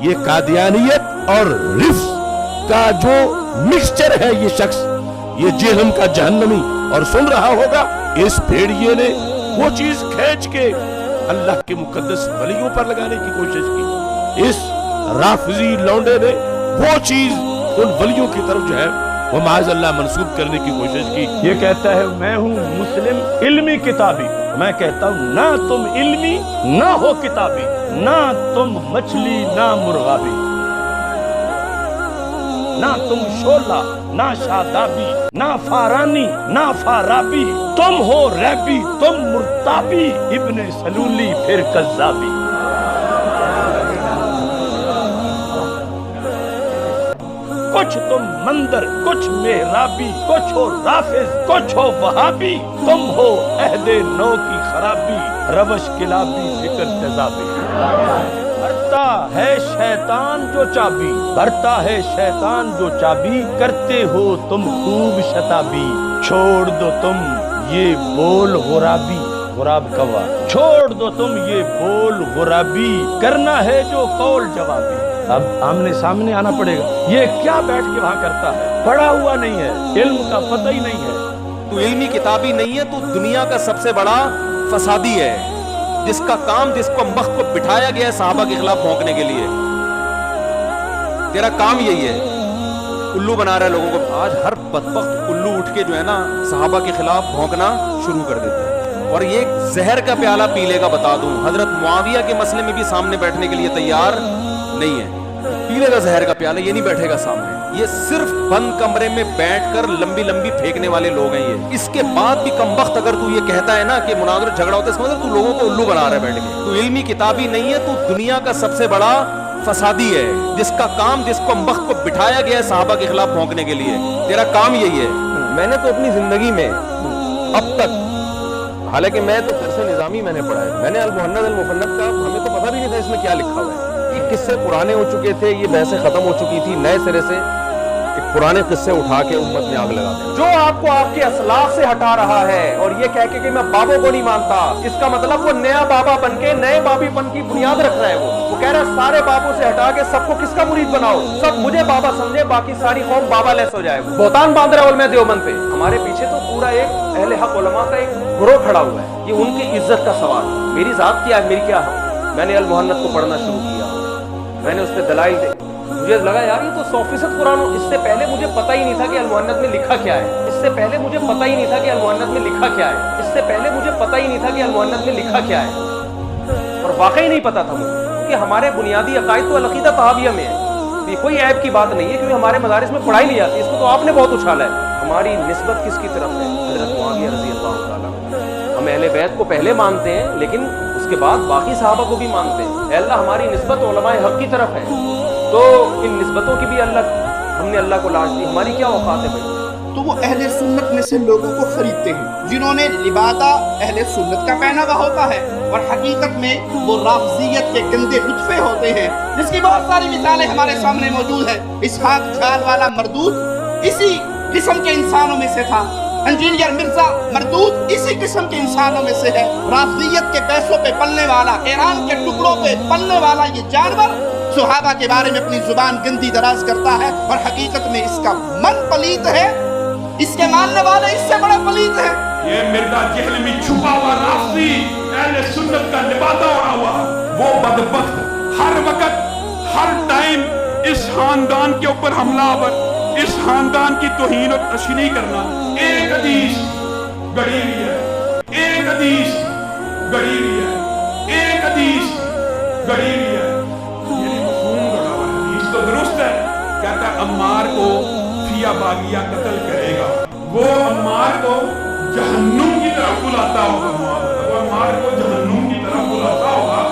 یہ قادیانیت اور رفض کا جو مکسچر ہے یہ شخص، یہ جہنم کا جہنمی، اور سن رہا ہوگا اس بھیڑیے نے وہ چیز کھینچ کے اللہ کے مقدس ولیوں پر لگانے کی کوشش کی، اس رافضی لونڈے نے وہ چیز ان ولیوں کی طرف جو ہے وہ معاذ اللہ منسوب کرنے کی کوشش کی۔ یہ کہتا ہے میں ہوں مسلم علمی کتابی، میں کہتا ہوں نہ تم علمی نہ ہو کتابی، نہ تم مچھلی نہ مرغابی، نہ تم شولہ نہ شادابی، نہ فارانی نہ فارابی، تم ہو ریبی تم مرتابی، ابن سلولی پھر کذابی۔ کچھ تم مندر کچھ محرابی، کچھ ہو رافض کچھ ہو وہابی، تم ہو عہد نو کی خرابی، روش کلابی فکر تیزابی۔ بھرتا ہے شیطان جو چابی، بھرتا ہے شیطان جو چابی، کرتے ہو تم خوب شتابی، چھوڑ دو تم یہ بول غرابی، غراب کوا، چھوڑ دو تم یہ بول غرابی، کرنا ہے جو قول جوابی۔ اب آمنے سامنے آنا پڑے گا، یہ کیا بیٹھ کے وہاں کرتا ہے، پڑھا ہوا نہیں ہے، علم کا پتہ ہی نہیں ہے۔ تو علمی کتابی نہیں ہے، تو دنیا کا سب سے بڑا فسادی ہے، جس کا کام جس کو مخ کو بٹھایا گیا ہے صحابہ کے خلاف بھونکنے کے لیے، تیرا کام یہی ہے، الو بنا رہا ہے لوگوں کو۔ آج ہر بدبخت الو اٹھ کے جو ہے نا صحابہ کے خلاف بھونکنا شروع کر دیتا ہے، اور یہ زہر کا پیالہ پی لے گا، بتا دوں حضرت معاویہ کے مسئلے میں بھی سامنے بیٹھنے کے لیے تیار نہیں ہے، پی لے گا زہر کا پیالہ، یہ نہیں بیٹھے گا سامنے، یہ صرف بند کمرے میں بیٹھ کر لمبی لمبی پھینکنے والے لوگ ہیں یہ۔ اس کے بعد بھی کم وقت اگر تو یہ کہتا ہے نا کہ مناظرہ جھگڑا ہوتا ہے، اس مطلب تو لوگوں کو الو بنا رہا ہے بیٹھ کے، تو علمی کتابی نہیں ہے، تو دنیا کا سب سے بڑا فسادی ہے، جس کا کام جس کو وقت کو بٹھایا گیا ہے صحابہ کے خلاف بھونکنے کے لیے، تیرا کام یہی ہے۔ میں نے تو اپنی زندگی میں اب تک، حالانکہ میں تو درس نظامی میں نے پڑھا ہے، میں نے المہند المفند کا ہمیں تو پتہ بھی نہیں تھا اس میں کیا لکھا ہوا ہے، یہ قصے پرانے ہو چکے تھے، یہ بحثیں ختم ہو چکی تھی، نئے سرے سے ایک پرانے قصے اٹھا کے امت میں آگ لگا دیں۔ جو آپ کو آپ کے اسلاف سے ہٹا رہا ہے اور یہ کہہ کے کہ میں بابوں کو نہیں مانتا، اس کا مطلب وہ نیا بابا بن کے نئے بابی پن کی بنیاد رکھ رہا ہے، وہ کہہ رہا ہے سارے بابوں سے ہٹا کے سب کو کس کا مرید بناؤ، سب مجھے بابا سمجھے، باقی ساری قوم بابا لیس ہو جائے۔ بہتان باندھ رہا ہے علماء دیوبند پہ، ہمارے پیچھے تو پورا ایک اہل حق علماء کا ایک گروہ کھڑا ہوا ہے، یہ ان کی عزت کا سوال۔ میری ذات کیا ہے، میری کیا ہے، میں نے المہند کو پڑھنا شروع کیا، میں نے اس پہ دلائل دے، مجھے لگا یار یہ تو 100% قرآن، اس سے پہلے مجھے پتہ ہی نہیں تھا کہ المہند میں لکھا کیا ہے، اس سے پہلے مجھے پتہ ہی نہیں تھا کہ المہند میں لکھا کیا ہے، اس سے پہلے مجھے پتہ ہی نہیں تھا کہ المہند میں لکھا کیا ہے، اور واقعی نہیں پتہ تھا مجھے، کیونکہ ہمارے بنیادی عقائد تو العقیدہ طحاویہ میں ہے، یہ کوئی عیب کی بات نہیں ہے، کیونکہ ہمارے مدارس میں پڑھائی نہیں جاتی، اس کو تو آپ نے بہت اچھالا ہے۔ ہماری نسبت کس کی طرف ہے؟ حضرت معاویہ رضی اللہ تعالیٰ۔ ہم اہل بیت کو پہلے مانتے ہیں، لیکن اس کے بعد باقی صحابہ کو بھی مانتے ہیں۔ اے اللہ ہماری نسبت علماء حق کی طرف ہے، تو ان نسبتوں کی بھی ہم نے اللہ کو لاج دی، ہماری کیا اوقات ہے بھائی؟ تو وہ اہل سنت میں سے لوگوں کو خریدتے ہیں جنہوں نے لبادہ اہل سنت کا پہنا ہوا ہوتا ہے، اور حقیقت میں وہ رافضیت کے گندے رتبے ہوتے ہیں، جس کی بہت ساری مثالیں ہمارے سامنے موجود ہیں۔ اسحاق جھال والا مردود اسی قسم کے انسانوں میں سے تھا، انجینئر مرزا مردود اسی قسم کے انسانوں میں سے ہے۔ رافضیت کے پیسوں پہ پلنے والا، ایران کے ٹکڑوں پہ پلنے والا یہ جانور صحابہ کے بارے میں اپنی زبان گندی دراز کرتا ہے، اور حقیقت میں اس کا من پلیت ہے، اس کے ماننے والے اس سے بڑے پلیت ہیں۔ یہ مرزا جہل میں چھپا ہوا رافضی اہل سنت کا لبادہ اڑا ہوا، وہ بدبخت ہر وقت ہر ٹائم اس خاندان کے اوپر حملہ آور، اس خاندان کی توہین و تشنیع کرنا۔ ایک حدیث گڑی ہوئی ہے، ایک حدیث گڑی ہوئی ہے، ایک حدیث گڑی ہوئی ہے، یعنی مفہوم گڑا ہوا ہے۔ حدیث تو درست ہے، کہتا ہے عمار کو فیا باغیہ قتل کرے گا، وہ عمار کو جہنم کی طرف بلاتا ہوگا، وہ عمار کو جہنم کی طرف بلاتا ہوگا،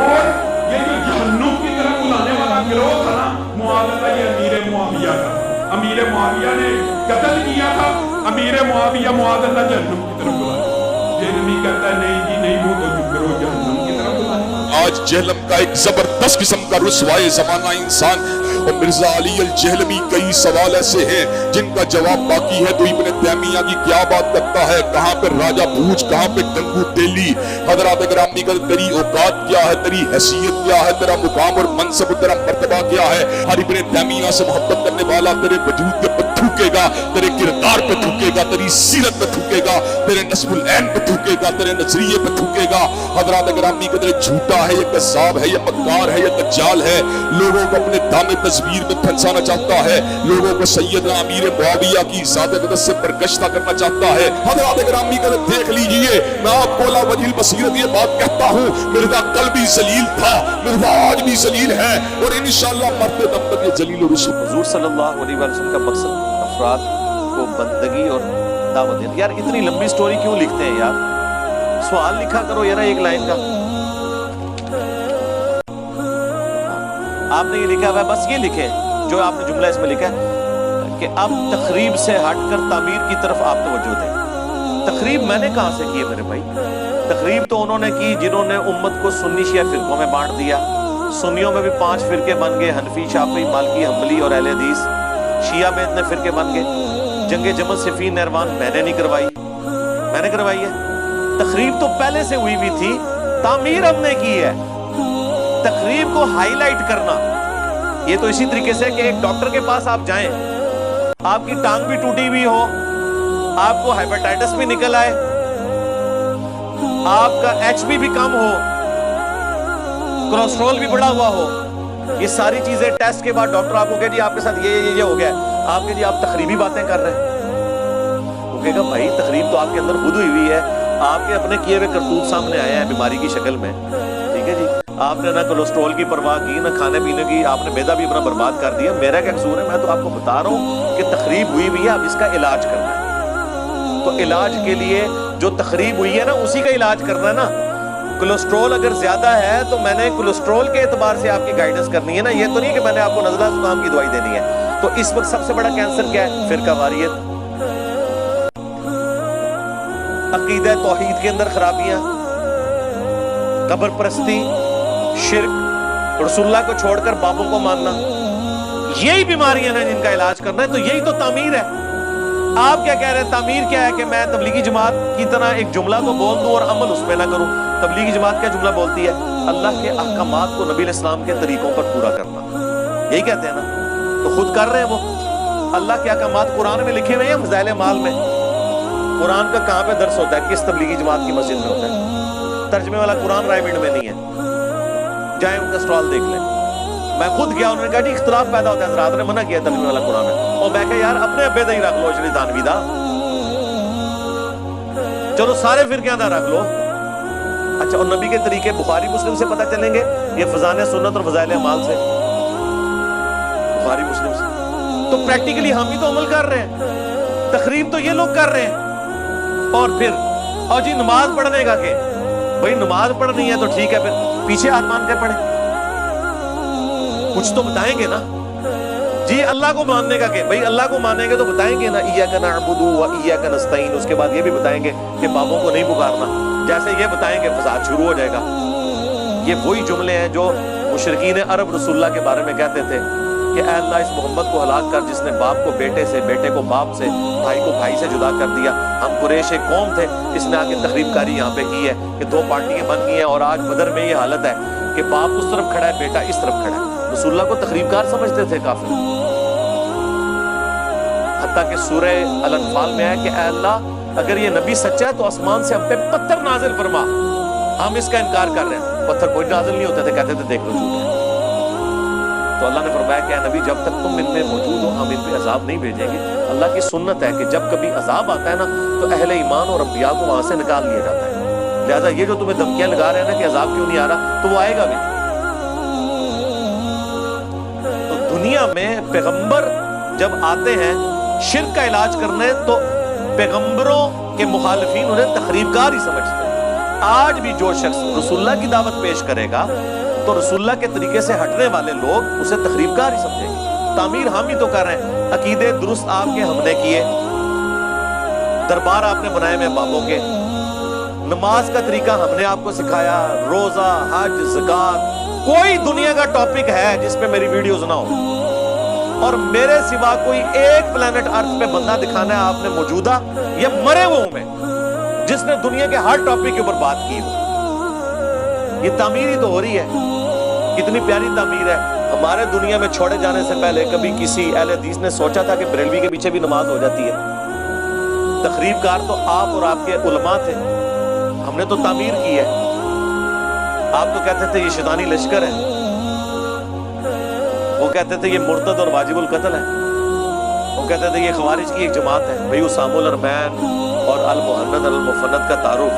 اور یہ جو جہنم کی طرف بلانے والا گروہ تھا نا معاویہ، یہ امیر معاویہ کا، امیر معاویہ نے قتل کیا تھا امیر معاویہ، معاویہ جہنم کی طرف بلایا۔ جہنمی کہتا ہے نہیں جی نہیں، وہ تو گروہ جہنم کی طرف بلایا۔ آج جہلم کا ایک زبردست قسم کا رسوائے زمانہ انسان، اور مرزا علی الجہلمی کئی سوال ایسے ہیں جن کا جواب باقی ہے تو ابن تیمیہ کی کیا بات کرتا ہے، کہاں پہ راجہ بھوج، کہاں پہ گنگو تیلی۔ حضرات گرامی کا تیری اوقات کیا ہے، تیری حیثیت کیا ہے، تیرا مقام اور منصب، تیرا مرتبہ کیا ہے۔ ہر ابن تیمیہ سے محبت کرنے والا تیرے وجود کے پر تھوکے گا، تیرے کردار پہ تھوکے گا، تیری سیرت پہ تھوکے گا، تیرے نسب العین پہ تھوکے گا، تیرے نظریے پہ تھوکے گا۔ حضرات گرامی کا تیرے جھوٹا ہے، یہ کذاب ہے، یہ مکار ہے، یہ دجال ہے، لوگوں کو اپنے دام تصویر میں پھنسانا چاہتا ہے، لوگوں کو سیدنا امیر معاویہ کی ذات اقدس سے برگشتہ کرنا چاہتا ہے۔ حضرات گرامی کا دیکھ لیجئے، میں آپ کو لا وجہ البصیرت یہ بات کہتا ہوں، مرزا کل بھی ذلیل تھا، مرزا آج بھی ذلیل ہے، اور انشاءاللہ مرتے دم تک یہ ذلیل و رسوا۔ حضور صلی اللہ علیہ وسلم کا مقصد افراد کو بندگی اور دعوت دینا۔ یار اتنی لمبی سٹوری کیوں لکھتے ہیں یار؟ سوال لکھا کرو یار ایک لائن کا۔ آپ نے یہ لکھا ہوا ہے، بس یہ لکھے جو آپ نے جملہ اس میں لکھا ہے کہ اب تخریب سے ہٹ کر تعمیر کی طرف آپ توجہ دیں۔ تخریب میں نے کہاں سے کی ہے میرے بھائی؟ تخریب تو انہوں نے کی جنہوں نے امت کو سنی شیعہ فرقوں میں بانٹ دیا۔ سنیوں میں بھی 5 فرقے بن گئے، حنفی، شافعی، مالکی، حنبلی اور اہل حدیث۔ شیعہ میں اتنے فرقے بن گئے۔ جنگ جمل، صفین، نہروان میں نے نہیں کروائی، میں نے کروائی ہے۔ تخریب تو پہلے سے ہوئی بھی تھی، تعمیر ہم نے کی ہے۔ تخریب کو ہائی لائٹ کرنا یہ تو اسی طریقے سے کہ ایک ڈاکٹر کے پاس آپ جائیں، آپ کی ٹانگ بھی ٹوٹی ہوئی ہو، آپ کو ہیپیٹائٹس بھی نکل آئے، آپ کا ایچ بھی کم ہو، کولیسٹرول بھی بڑھا ہوا ہو، یہ ساری چیزیں ٹیسٹ کے بعد ڈاکٹر آپ کو کہے جی آپ کے ساتھ یہ ہو گیا ہے، آپ کے جی آپ تخریبی باتیں کر رہے ہیں۔ وہ کہے گا بھائی تخریب تو آپ کے اندر خود ہوئی ہے، آپ کے اپنے کیے ہوئے کرتوت سامنے آئے ہیں بیماری کی شکل میں، ٹھیک ہے جی۔ آپ نے نہ کولیسٹرول کی پرواہ کی، نہ کھانے پینے کی، آپ نے میدا بھی اپنا برباد کر دیا۔ میرا کیا قصور ہے؟ میں تو آپ کو بتا رہا ہوں کہ تخریب ہوئی ہے، اب اس کا علاج کرنا ہے۔ تو علاج کے لیے جو تخریب ہوئی ہے نا اسی کا علاج کرنا ہے نا۔ کولیسٹرول اگر زیادہ ہے تو میں نے کولیسٹرول کے اعتبار سے آپ کی گائیڈنس کرنی ہے نا، یہ تو نہیں کہ میں نے آپ کو نزلہ زکام کی دوائی دینی ہے۔ تو اس وقت سب سے بڑا کینسر کیا ہے؟ فرقہ واریت، عقیدہ توحید کے اندر خرابیاں، قبر پرستی، شرک، رسول اللہ کو چھوڑ کر بابوں کو ماننا، یہی بیماریاں ہیں جن کا علاج کرنا ہے۔ تو یہی تو تعمیر ہے۔ آپ کیا کہہ رہے ہیں تعمیر کیا ہے؟ کہ میں تبلیغی جماعت کی طرح ایک جملہ کو بول دوں اور عمل اس پہ نہ کروں۔ تبلیغی جماعت کیا جملہ بولتی ہے؟ اللہ کے احکامات کو نبی علیہ السلام کے طریقوں پر پورا کرنا، یہی کہتے ہیں نا۔ تو خود کر رہے ہیں وہ۔ اللہ کے احکامات قرآن میں لکھے ہوئے ہیں، فضائل اعمال میں۔ قرآن کا کہاں پہ درس ہوتا ہے؟ کس تبلیغی جماعت کی مسجد میں ہوتا ہے؟ ترجمے والا قرآن رائے منڈ میں نہیں ہے، جائیں ان کا سٹال دیکھ لیں۔ میں خود گیا، انہوں نے کہا جی اختلاف پیدا ہوتا ہے، حضرات نے منع کیا ترجمے والا قرآن ہے۔ اور میں کہا یار اپنے ابے دا ہی رکھ لو، شری تانوی دا، چلو سارے فرقیاں دا رکھ لو۔ اچھا، اور نبی کے طریقے بخاری مسلم سے پتہ چلیں گے یہ فضائل سنت اور فضائل اعمال سے؟ بخاری مسلم سے۔ تو پریکٹیکلی ہم ہی تو عمل کر رہے ہیں، تخریب تو یہ لوگ کر رہے ہیں۔ اور پھر اور جی نماز پڑھنے کا کہ بھائی نماز پڑھنی ہے تو ٹھیک ہے، پھر پیچھے ہاتھ مان کے پڑھیں، کچھ تو بتائیں گے نا جی۔ اللہ کو ماننے کا کہ بھائی اللہ کو مانیں گے تو بتائیں گے نا ایاک نعبد و ایاک نستعین، اس کے بعد یہ بھی بتائیں گے کہ بابوں کو نہیں پکارنا، جیسے یہ بتائیں گے فساد شروع ہو جائے گا۔ یہ وہی جملے ہیں جو مشرکین عرب رسول اللہ کے بارے میں کہتے تھے کہ اے اللہ اس محمد کو ہلاک کر جس نے باپ کو بیٹے سے، بیٹے کو باپ سے، بھائی کو بھائی سے جدا کر دیا۔ ہم قریش ایک قوم تھے، اس نے آ کے تخریب کاری یہاں پہ کی ہے کہ 2 پارٹیاں بن گئی ہیں، اور آج بدر میں یہ حالت ہے کہ باپ اس طرف کھڑا ہے، بیٹا اس طرف کھڑا ہے۔ رسول اللہ کو تخریب کار سمجھتے تھے کافر، حتیٰ کہ سورہ الانفال میں ہے کہ اے اللہ اگر یہ نبی سچا ہے تو آسمان سے ہم پہ پتھر نازل فرما، ہم اس کا انکار کر رہے ہیں۔ پتھر کوئی نازل نہیں ہوتے تھے، کہتے تھے دیکھ لو جھوٹ ہے۔ تو اللہ نے فرمایا کہ اے نبی جب تک تم ان میں موجود ہو ہم ان پہ عذاب نہیں بھیجیں گے۔ اللہ کی سنت ہے کہ جب کبھی عذاب آتا ہے نا تو اہل ایمان اور انبیاء کو وہاں سے نکال لیا جاتا ہے۔ لہٰذا یہ جو تمہیں دھمکیاں لگا رہے ہیں نا کہ عذاب کیوں نہیں آ رہا، تو وہ آئے گا بھی نہیں۔ تو دنیا میں پیغمبر جب آتے ہیں شرک کا علاج کرنے تو پیغمبروں کے مخالفین انہیں تخریب کار ہی سمجھتے ہیں۔ آج بھی جو شخص رسول اللہ کی دعوت پیش کرے گا تو رسول اللہ کے طریقے سے ہٹنے والے لوگ اسے تخریب کار ہی سمجھیں گے۔ تعمیر ہم ہی تو کر رہے ہیں، عقیدے درست آپ کے ہم نے کیے، دربار آپ نے بنائے میں بابوں کے، نماز کا طریقہ ہم نے آپ کو سکھایا, روزہ, حج, زکات. کوئی دنیا کا ٹاپک ہے جس پہ میری ویڈیوز نہ ہو, اور میرے سوا کوئی ایک پلانٹ ارتھ پہ بندہ دکھانا ہے آپ نے موجودہ یا مرے ہوئے میں جس نے دنیا کے ہر ٹاپک کے اوپر بات کی ہو. یہ تعمیر ہی تو ہو رہی ہے, کتنی پیاری تعمیر ہے. ہمارے دنیا میں چھوڑے جانے سے پہلے کبھی کسی اہل حدیث نے سوچا تھا کہ بریلوی کے پیچھے بھی نماز ہو جاتی ہے؟ تخریب کار تو آپ اور آپ کے علماء تھے, ہم نے تو تعمیر کی ہے. آپ تو کہتے تھے یہ شیطانی لشکر ہے, وہ کہتے تھے یہ مرتد اور واجب القتل ہے, وہ کہتے تھے یہ خوارج کی ایک جماعت ہے. بھئی اسامہ الارمین اور المہند المفند کا تعارف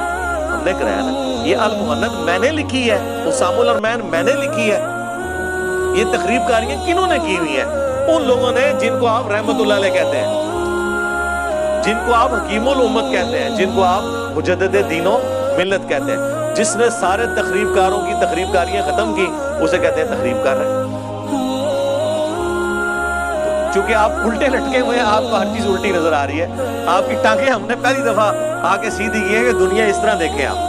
ہم نے کرایا نا. یہ المہند میں نے لکھی ہے, اسامہ الارمین میں نے لکھی ہے. یہ تخریب کاریاں کنہوں نے کی ہوئی ہیں؟ ان لوگوں نے جن کو آپ رحمت اللہ علیہ کہتے ہیں, جن کو آپ حکیم الامت کہتے ہیں, جن کو آپ مجدد دین و ملت کہتے ہیں. جس نے سارے تخریب کاروں کی تخریب کاریاں ختم کی اسے کہتے ہیں تخریب کار ہے. چونکہ آپ الٹے لٹکے ہوئے ہیں, آپ کو ہر چیز الٹی نظر آ رہی ہے. آپ کی ٹانگیں ہم نے پہلی دفعہ آ کے سیدھی کی ہے کہ دنیا اس طرح دیکھیں. آپ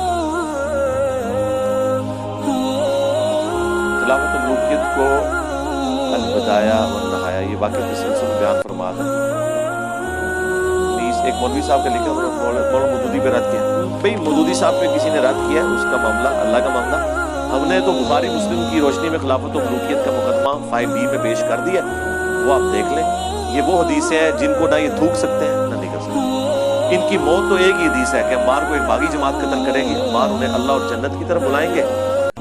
خلافت ملوکیت کو البدایہ والنہایہ یہ واقعی تسلسل بیان فرما ہے. ایک مولوی صاحب کا لکھا مولانا مودودی پہ رد کیا. بھئی مودودی صاحب پہ کسی نے رد کیا ہے, اس کا معاملہ اللہ کا معاملہ. ہم نے تو بخاری مسلم کی روشنی میں خلافت و ملوکیت کا مقدمہ 5B میں پیش کر دیا, وہ آپ دیکھ لیں. یہ وہ حدیثیں ہیں جن کو نہ یہ تھوک سکتے ہیں نہ نہیں کر سکتے. ان کی موت تو ایک ہی حدیث ہے کہ عمار کو ایک باغی جماعت قتل کرے گی, عمار انہیں اللہ اور جنت کی طرف بلائیں گے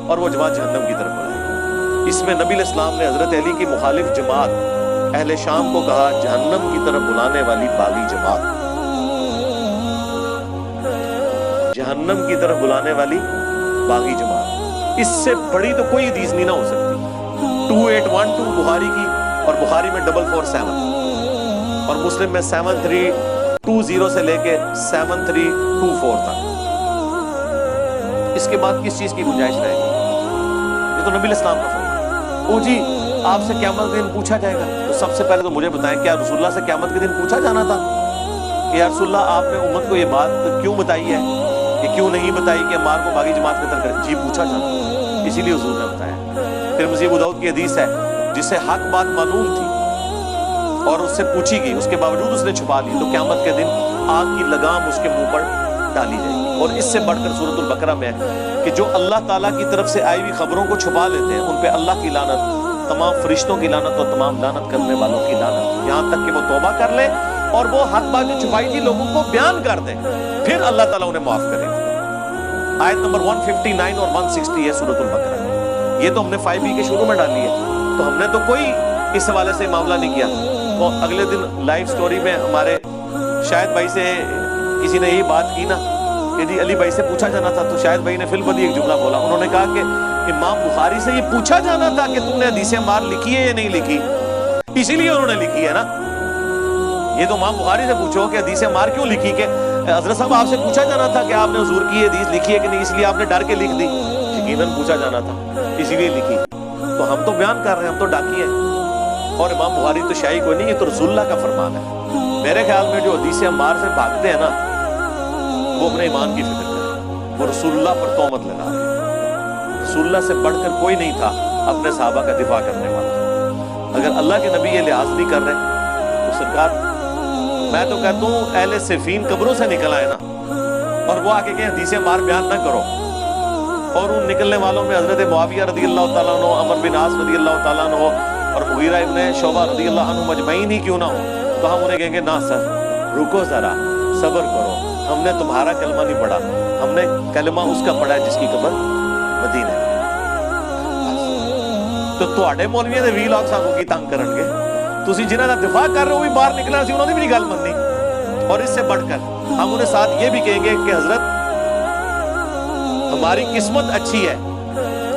اور وہ جماعت جہنم کی طرف بلائیں گے. اس میں نبی علیہ السلام نے حضرت علی کی مخالف جماعت اہل شام کو کہا جہنم کی طرف بلانے والی باغی جماعت, جہنم کی طرف بلانے والی باغی جماعت. اس سے بڑی تو کوئی حدیث نہیں نہ ہو سکتی. 2812 بخاری کی, اور بخاری میں 447 اور مسلم میں 7320 سے لے کے 7324 تک. اس کے بعد کس چیز کی گنجائش رہے گی؟ یہ تو نبی علیہ السلام کا فرمان. او جی آپ سے قیامت کے دن پوچھا جائے گا, تو سب سے پہلے تو مجھے بتائیں کیا رسول اللہ سے قیامت کے دن پوچھا جانا تھا کہ یا رسول اللہ آپ نے امت کو یہ بات کیوں بتائی ہے, یہ کیوں نہیں بتائی کہ عمار کو باغی جماعت قتل کرے؟ جی پوچھا جانا, اسی لیے حضور نے بتایا. پھر مزید ابو داؤد کی حدیث ہے جسے حق بات معلوم تھی اور اس سے پوچھی گئی, اس کے باوجود اس نے چھپا لی, تو قیامت کے دن آگ کی لگام اس کے منہ پر ڈالی جائے گی. اور اس سے بڑھ کر سورۃ البقرہ میں ہے کہ جو اللہ تعالیٰ کی طرف سے آئی ہوئی خبروں کو چھپا لیتے ہیں ان پہ اللہ کی لعنت, تمام فرشتوں کی لعنت اور تمام لعنت کرنے والوں کی لعنت, یہاں تک کہ وہ توبہ کر لیں اور وہ حق بات جو چھپائی تھی لوگوں کو بیان کر دیں, پھر اللہ تعالیٰ انہیں معاف کرے گا. آیت نمبر 159 اور 160 ہے سورۃ البقرہ میں. یہ تو ہم نے 5B کے شروع میں ڈالی ہے, تو ہم نے تو کوئی اس حوالے سے معاملہ نہیں کیا. اور اگلے دن لائیو سٹوری میں ہمارے شاہد بھائی سے کسی نے یہی بات کی نا کہ جی علی بھائی سے پوچھا جانا تھا, تو شاہد بھائی نے فی البدیہہ ایک جملہ بولا. انہوں نے کہا کہ امام بخاری سے یہ پوچھا جانا تھا کہ تم نے حدیث عمار لکھی ہے یا نہیں لکھی, اسی لیے انہوں نے لکھی ہے نا. یہ تو امام بخاری سے پوچھو کہ حدیث عمار کیوں لکھی, کہ حضرت صاحب آپ سے پوچھا جانا تھا کہ آپ نے حضور کی حدیث لکھی ہے کہ نہیں, اس لیے آپ نے ڈر کے لکھ دی. یقیناً پوچھا جانا تھا, اسی لیے لکھی. تو ہم تو بیان کر رہے ہیں, ہم تو ڈاکی ہیں, اور امام بخاری تو شاہی کوئی نہیں, یہ تو رسول اللہ کا فرمان ہے. میرے خیال میں جو حدیث عمار سے بھاگتے ہیں نا وہ اپنے ایمان کی فکر کریں, وہ رسول اللہ پر تہمت لگا رہے ہیں. رسول اللہ سے بڑھ کر کوئی نہیں تھا اپنے صحابہ کا دفاع کرنے والا. اگر اللہ کے نبی یہ لحاظ نہیں کر رہے تو سرکار, میں تو کہتا ہوں اہل صفین قبروں سے نکل آئے نا, اور وہ آ کے کہ حدیث عمار بیان نہ کرو, اور ان نکلنے والوں میں حضرت معاویہ رضی اللہ تعالیٰ عنہ, عمر بن عاص رضی اللہ تعالیٰ عنہ اور مغیرہ ابن شعبہ رضی اللہ عنہ مجمعین ہی کیوں نہ ہو, تو ہم انہیں کہیں گے نہ سر رکو ذرا, صبر کرو, ہم نے تمہارا کلمہ نہیں پڑھا, ہم نے کلمہ اس کا پڑھا ہے جس کی قبر مدینہ ہے. تو تواڈے مولویاں دے ویلاگ سانوں کی تنگ کرنگے, تسی جنہاں دا دفاع کر رہے ہو بھی باہر نکلنا سی, انہوں نے بھی نہیں گل مننی. اور اس سے بڑھ کر ہم انہیں ساتھ یہ بھی کہیں گے کہ حضرت ہماری قسمت اچھی ہے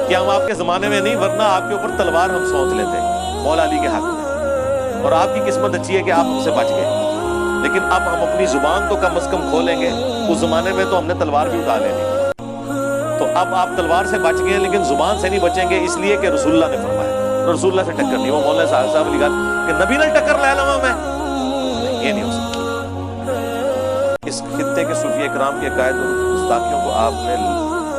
کہ ہم آپ کے زمانے میں نہیں, ورنہ آپ کے اوپر تلوار ہم سونت لیتے مولا علی کے حق میں, اور آپ کی قسمت اچھی ہے کہ آپ ہم سے بچ گئے. لیکن اب ہم اپنی زبان تو کم از کم کھولیں گے, اس زمانے میں تو ہم نے تلوار بھی اٹھا لینی تھی. تو اب آپ تلوار سے بچ گئے لیکن زبان سے نہیں بچیں گے, اس لیے کہ رسول اللہ نے فرمایا, رسول اللہ سے ٹکر نہیں. وہ مولانا صاحب علی گل کہ نبی نے ٹکر لے لواں میں, یہ نہیں ہو سکتا. اس دیکھتے ہیں کہ صوفیہ کرام کے عقائد اور گستاخیوں کو آپ نے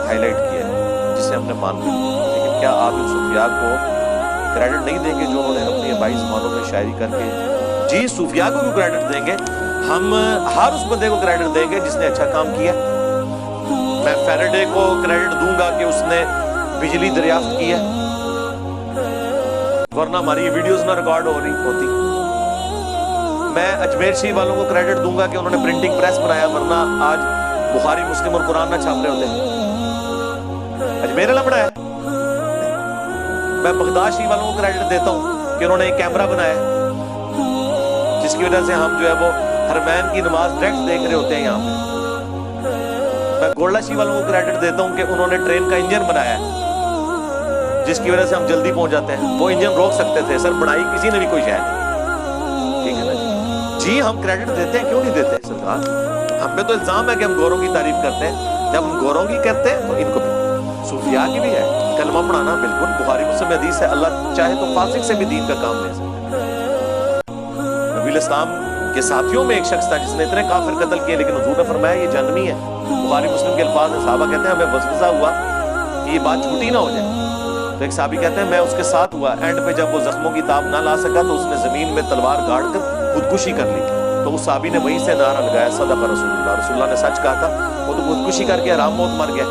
ہائی لائٹ کیا ہے جسے ہم نے مان لیا، لیکن کیا آپ ان صوفیاء کو کریڈٹ نہیں دیں گے جو انہوں نے اپنی آبائی زبانوں میں شاعری کر کے؟ جی صوفیاء کو بھی کریڈٹ دیں گے، ہم ہر اس بندے کو کریڈٹ دیں گے جس نے اچھا کام کیا۔ میں فیراڈے کو کریڈٹ دوں گا کہ اس نے بجلی دریافت کی ہے، ورنہ ہماری یہ ویڈیوز نہ ریکارڈ ہو رہی ہوتی۔ میں اجمیر شریف والوں کو کریڈٹ دوں گا کہ انہوں نے پرنٹنگ پریس بنایا، ورنہ آج بخاری مسلم اور قرآن نہ چھاپ رہے ہوتے۔ اجمیر والا بنایا۔ میں بغداد شریف والوں کو کریڈٹ دیتا ہوں کہ انہوں نے ایک کیمرہ بنایا جس کی وجہ سے ہم جو ہے وہ حرمین کی نماز ڈائریکٹ دیکھ رہے ہوتے ہیں یہاں پہ۔ میں گولڈا شریف والوں کو کریڈٹ دیتا ہوں کہ انہوں نے ٹرین کا انجن بنایا ہے جس کی وجہ سے ہم جلدی پہنچ جاتے ہیں۔ وہ انجن روک سکتے تھے، سر بڑائی کسی نے بھی کوئی شاید نہیں، ٹھیک ہے نا جی۔ ہم کریڈٹ دیتے ہیں، کیوں نہیں دیتے سرکار؟ ہم پہ تو الزام ہے کہ ہم گوروں کی تعریف کرتے ہیں، جب ہم گوروں کی کرتے ہیں تو ان کو بھی، صوفیاء کی بھی ہے۔ کلمہ پڑھانا بالکل بخاری مسلم حدیث ہے، اللہ چاہے تو فاسق سے بھی دین کا کام لے سکتے ہیں۔ نبی الاسلام کے ساتھیوں میں ایک شخص تھا جس نے اتنے کافر قتل کیے، لیکن حضور نے فرمایا یہ جہنمی ہے۔ بخاری مسلم کے الفاظ ہیں، صحابہ کہتے ہیں ہمیں وسوسہ ہوا کہ یہ بات جھوٹی نہ ہو جائے، تو ایک صحابی کہتے ہیں میں اس کے ساتھ ہوا، اینڈ پہ جب وہ زخموں کی تاب نہ لا سکا تو اس نے زمین میں تلوار گاڑ کر خودکشی کر لی، تو اس صحابی نے وہیں سے نعرہ لگایا صدق رسول اللہ، رسول اللہ نے سچ کہا تھا، وہ تو خودکشی کر کے حرام موت مر گیا۔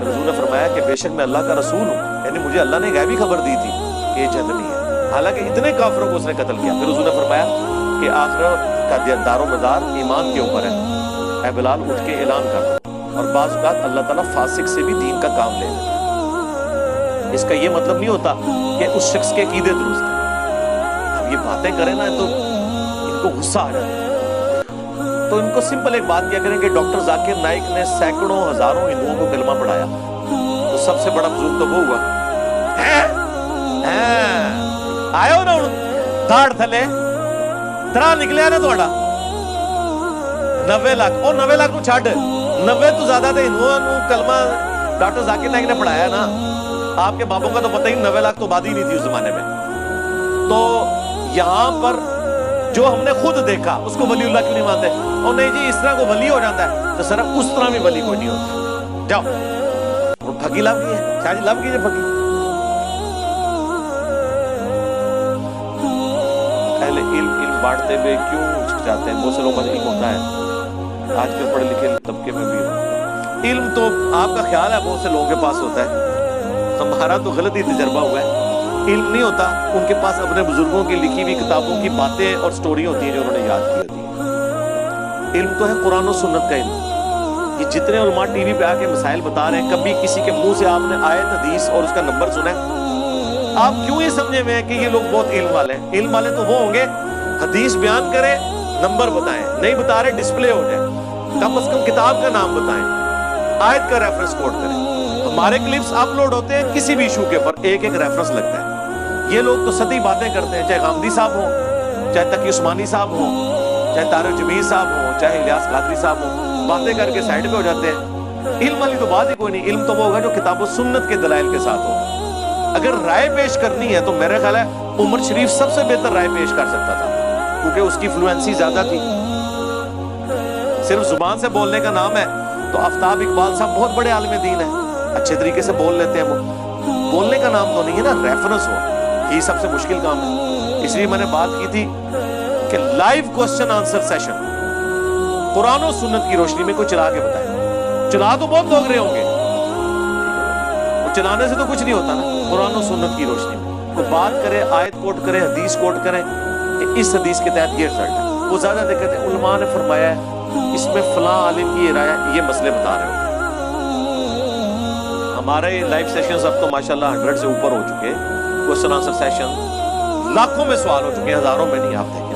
رسول نے فرمایا کہ بے شک میں اللہ کا رسول ہوں، یعنی مجھے اللہ نے غیبی خبر دی تھی کہ یہ جہنمی ہے، حالانکہ اتنے کافروں کو اس نے قتل کیا۔ پھر رسول نے فرمایا کہ آخرت کا دار و مدار ایمان کے اوپر ہے، اے بلال اٹھ کے اعلان کر دو۔ اور بعض اوقات اللہ تعالیٰ فاسق سے بھی دین کا کام لے لیتا ہے، اس کا یہ مطلب نہیں ہوتا کہ اس شخص کے عقیدے درست ہیں۔ اب یہ باتیں کریں نا تو ان کو غصہ آ جاتا ہے، تو ان کو سمپل ایک بات کیا کریں کہ ڈاکٹر ذاکر نائک نے سینکڑوں ہزاروں ہندوؤں کو کلمہ پڑھایا، تو سب سے بڑا بزرگ تو وہ ہوا۔ آئے ہو نا ہوں دھاڑ تھلے ترا نکلیا نا تھوڑا 90 لاکھ، اور 90 لاکھ نو چھڈ، 90 تو زیادہ تھے ہندوؤں کو کلمہ ڈاکٹر ذاکر نائک نے پڑھایا نا۔ آپ کے باپوں کا تو پتہ ہی 90 لاکھ تو آبادی نہیں تھی اس زمانے میں۔ تو یہاں پر جو ہم نے خود دیکھا اس کو ولی اللہ کیوں نہیں مانتے؟ اور نہیں جی اس طرح کو ولی ہو جاتا ہے، تو سر اس طرح بھی ولی کوئی نہیں ہوتا۔ جاؤ وہ پھکی لب کی ہے، شاہ جی لب کیجیے پھکی۔ اہل علم بانٹتے ہوئے کیوں ہچکچاتے ہیں؟ بہت سے لوگوں کا علم ہوتا ہے، آج کل پڑھے لکھے طبقے میں بھی علم تو آپ کا خیال ہے بہت سے لوگوں کے پاس ہوتا ہے، ہمارا تو غلط ہی تجربہ ہوا ہے۔ علم نہیں ہوتا، ان کے پاس اپنے بزرگوں کی لکھی ہوئی کتابوں کی باتیں اور سٹوری ہوتی ہیں جو انہوں نے یاد کی ہوتی ہیں۔ علم تو ہے قرآن و سنت کا علم۔ یہ جتنے علماء ٹی وی پہ آ کے مسائل بتا رہے ہیں، کبھی کسی کے منہ سے آپ نے آیت حدیث اور اس کا نمبر سنا ہے؟ آپ کیوں یہ سمجھے ہوئے ہیں کہ یہ لوگ بہت علم والے ہیں؟ علم والے تو وہ ہوں گے حدیث بیان کریں، نمبر بتائیں، نہیں بتا رہے ڈسپلے ہو جائے، کم از کم کتاب کا نام بتائیں، آیت کا ریفرنس کوٹ کریں۔ ہمارے کلپس اپلوڈ ہوتے ہیں کسی بھی ایشو کے اوپر ایک ایک ریفرنس لگتا ہے۔ یہ لوگ تو سطحی باتیں کرتے ہیں، چاہے غامدی صاحب ہوں، چاہے تقی عثمانی صاحب ہوں، چاہے طارق جمیل صاحب ہوں، چاہے الیاس قادری صاحب ہوں، باتیں کر کے سائڈ پہ ہو جاتے ہیں۔ علم والی تو بات ہی کوئی نہیں، علم تو وہ ہوگا جو کتاب و سنت کے دلائل کے ساتھ ہوگا۔ اگر رائے پیش کرنی ہے تو میرے خیال ہے عمر شریف سب سے بہتر رائے پیش کر سکتا تھا، کیونکہ اس کی فلوئنسی زیادہ تھی۔ صرف زبان سے بولنے کا نام ہے تو آفتاب اقبال صاحب بہت بڑے عالم دین ہیں، اچھے طریقے سے بول لیتے ہیں، وہ بولنے کا نام تو نہیں ہے نا، ریفرنس ہو، یہی سب سے مشکل کام ہے۔ اس لیے میں نے بات کی تھی کہ لائیو کوسچن آنسر سیشن قرآن و سنت کی روشنی میں کوئی چلا کے بتائے۔ چلا تو بہت لوگ رہے ہوں گے، وہ چلانے سے تو کچھ نہیں ہوتا نا، قرآن و سنت کی روشنی میں کوئی بات کرے، آیت کوٹ کرے، حدیث کوٹ کرے کہ اس حدیث کے تحت یہ رزلٹ ہے۔ وہ زیادہ دقت ہے علماء نے فرمایا ہے اس میں فلاں عالم کی یہ رائے ہے، یہ مسئلے بتا رہے ہوتے ہیں۔ ہمارے لائیو سیشنز اب تو ماشاءاللہ 100 سے اوپر ہو چکے، کوسچن آنسر سیشن لاکھوں میں سوال ہو چکے ہیں، ہزاروں میں نہیں، آپ دیکھیں۔